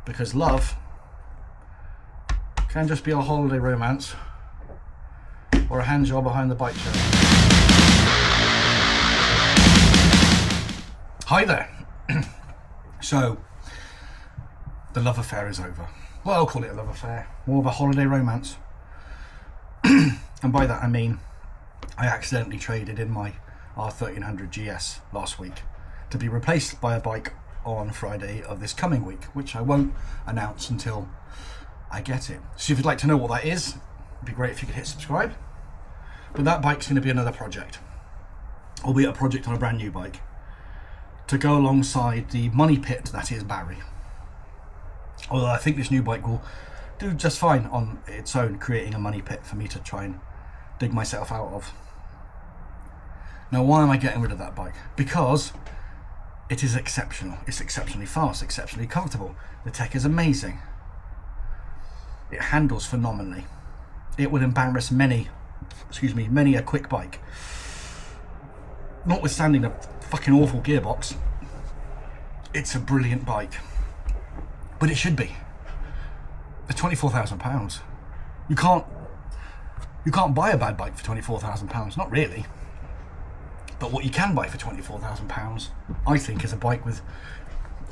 Because love can just be a holiday romance or a hand job behind the bike show. Hi there. So, the love affair is over. Well, I'll call it a love affair, more of a holiday romance. And by that I mean, I accidentally traded in my R1300GS last week to be replaced by a bike on Friday of this coming week, which I won't announce until I get it. So if you'd like to know what that is, it'd be great if you could hit subscribe. But that bike's going to be another project, albeit a project on a brand new bike, to go alongside the money pit that is Barry. Although I think this new bike will do just fine on its own, creating a money pit for me to try and dig myself out of. Now, why am I getting rid of that bike? Because it is exceptional. It's exceptionally fast, exceptionally comfortable. The tech is amazing. It handles phenomenally. It would embarrass many a quick bike. Notwithstanding the fucking awful gearbox, it's a brilliant bike. But it should be. It's £24,000. You can't buy a bad bike for £24,000. Not really. But what you can buy for £24,000, I think, is a bike with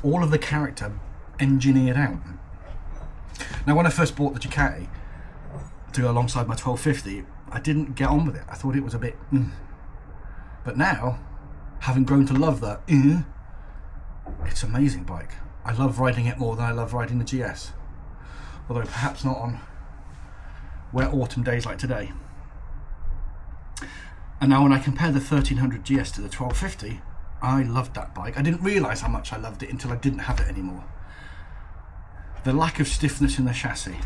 all of the character engineered out. Now, when I first bought the Ducati to go alongside my 1250, I didn't get on with it. I thought it was a bit But now, having grown to love that it's an amazing bike. I love riding it more than I love riding the GS. Although perhaps not on wet autumn days like today. And now when I compare the 1300GS to the 1250, I loved that bike. I didn't realise how much I loved it until I didn't have it anymore. The lack of stiffness in the chassis.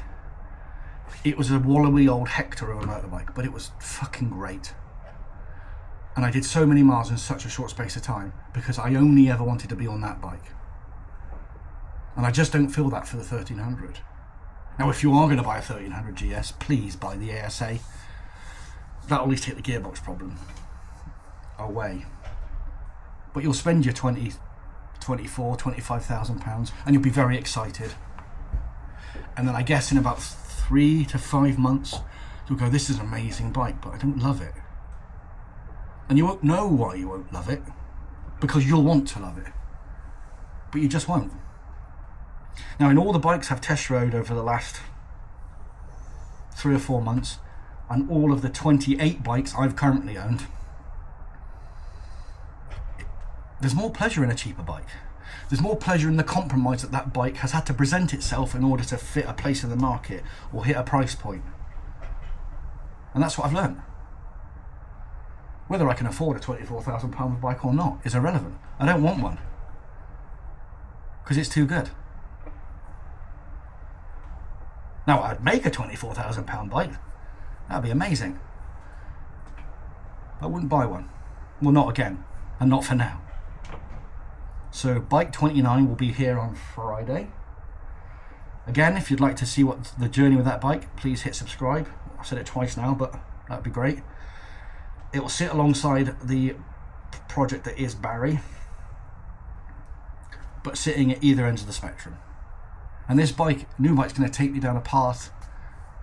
It was a wallowy old Hector of a motorbike, but it was fucking great. And I did so many miles in such a short space of time because I only ever wanted to be on that bike. And I just don't feel that for the 1300. Now, if you are going to buy a 1300GS, please buy the ASA. That'll at least take the gearbox problem away. But you'll spend your £25,000 and you'll be very excited. And then I guess in about 3 to 5 months, you'll go, this is an amazing bike, but I don't love it. And you won't know why you won't love it, because you'll want to love it, but you just won't. Now, in all the bikes I've test rode over the last 3 or 4 months, and all of the 28 bikes I've currently owned, there's more pleasure in a cheaper bike. There's more pleasure in the compromise that that bike has had to present itself in order to fit a place in the market or hit a price point. And that's what I've learned. Whether I can afford a £24,000 bike or not is irrelevant. I don't want one, because it's too good. Now, I'd make a £24,000 bike. That'd be amazing. I wouldn't buy one. Well, not again, and not for now. So bike 29 will be here on Friday. Again, if you'd like to see what the journey with that bike, please hit subscribe. I've said it twice now, but that'd be great. It will sit alongside the project that is Barry, but sitting at either ends of the spectrum. And this bike, new bike's going to take me down a path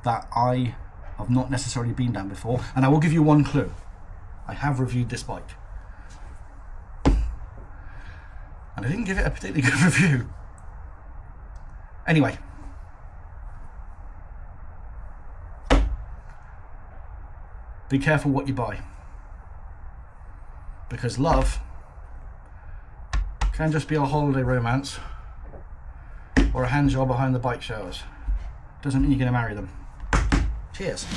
that I have not necessarily been down before. And I will give you one clue. I have reviewed this bike. And I didn't give it a particularly good review. Anyway. Be careful what you buy. Because love can just be a holiday romance or a hand job behind the bike shows. Doesn't mean you're going to marry them. Cheers.